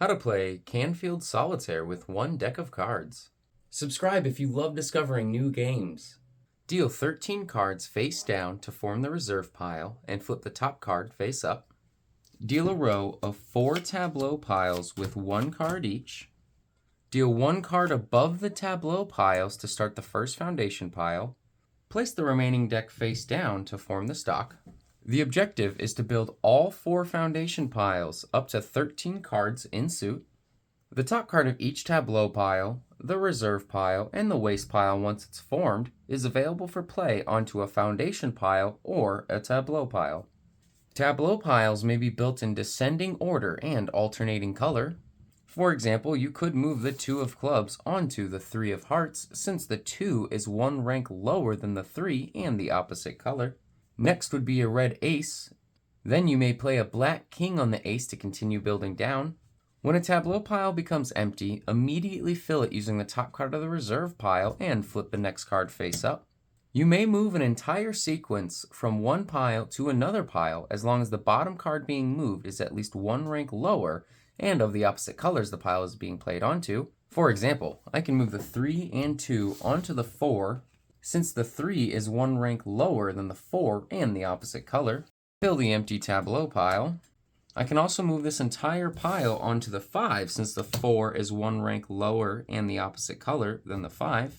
How to play Canfield Solitaire with one deck of cards. Subscribe if you love discovering new games. Deal 13 cards face down to form the reserve pile and flip the top card face up. Deal a row of 4 tableau piles with 1 card each. Deal 1 card above the tableau piles to start the first foundation pile. Place the remaining deck face down to form the stock. The objective is to build all 4 foundation piles up to 13 cards in suit. The top card of each tableau pile, the reserve pile, and the waste pile once it's formed is available for play onto a foundation pile or a tableau pile. Tableau piles may be built in descending order and alternating color. For example, you could move the 2 of clubs onto the 3 of hearts since the 2 is 1 rank lower than the 3 and the opposite color. Next would be a red ace. Then you may play a black king on the ace to continue building down. When a tableau pile becomes empty, immediately fill it using the top card of the reserve pile and flip the next card face up. You may move an entire sequence from one pile to another pile as long as the bottom card being moved is at least 1 rank lower and of the opposite colors the pile is being played onto. For example, I can move the 3 and 2 onto the 4 since the 3 is 1 rank lower than the 4 and the opposite color. Fill the empty tableau pile. I can also move this entire pile onto the 5 since the 4 is 1 rank lower and the opposite color than the 5,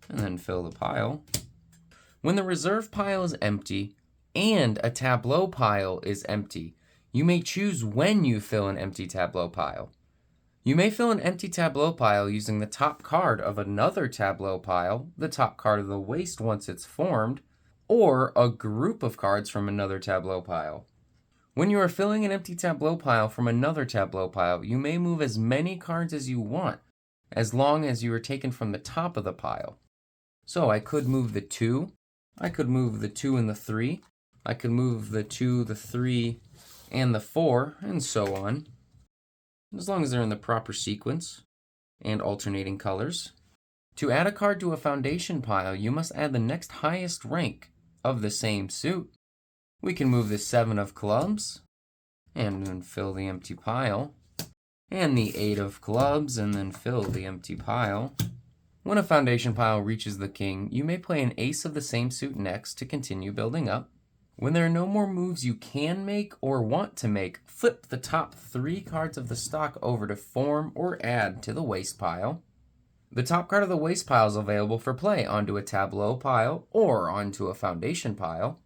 and then fill the pile. When the reserve pile is empty and a tableau pile is empty, you may choose when you fill an empty tableau pile. You may fill an empty tableau pile using the top card of another tableau pile, the top card of the waste once it's formed, or a group of cards from another tableau pile. When you are filling an empty tableau pile from another tableau pile, you may move as many cards as you want, as long as you are taken from the top of the pile. So I could move the 2, I could move the 2 and the 3, I could move the 2, the 3, and the 4, and so on, as long as they're in the proper sequence and alternating colors. To add a card to a foundation pile, you must add the next highest rank of the same suit. We can move the 7 of clubs and then fill the empty pile, and the 8 of clubs and then fill the empty pile. When a foundation pile reaches the king, you may play an ace of the same suit next to continue building up. When there are no more moves you can make or want to make, flip the top 3 cards of the stock over to form or add to the waste pile. The top card of the waste pile is available for play onto a tableau pile or onto a foundation pile.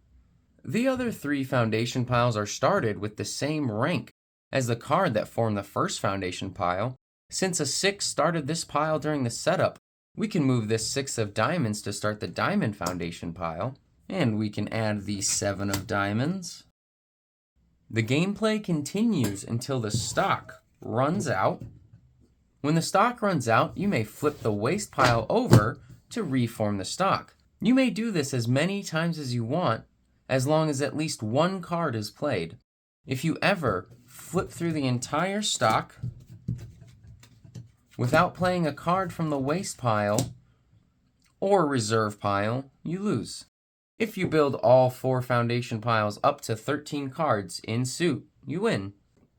The other 3 foundation piles are started with the same rank as the card that formed the first foundation pile. Since a 6 started this pile during the setup, we can move this 6 of diamonds to start the diamond foundation pile. And we can add the 7 of diamonds. The gameplay continues until the stock runs out. When the stock runs out, you may flip the waste pile over to reform the stock. You may do this as many times as you want, as long as at least 1 card is played. If you ever flip through the entire stock without playing a card from the waste pile or reserve pile, you lose. If you build all 4 foundation piles up to 13 cards in suit, you win.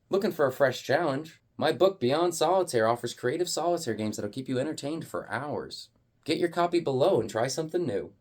Looking for a fresh challenge? My book Beyond Solitaire offers creative solitaire games that'll keep you entertained for hours. Get your copy below and try something new.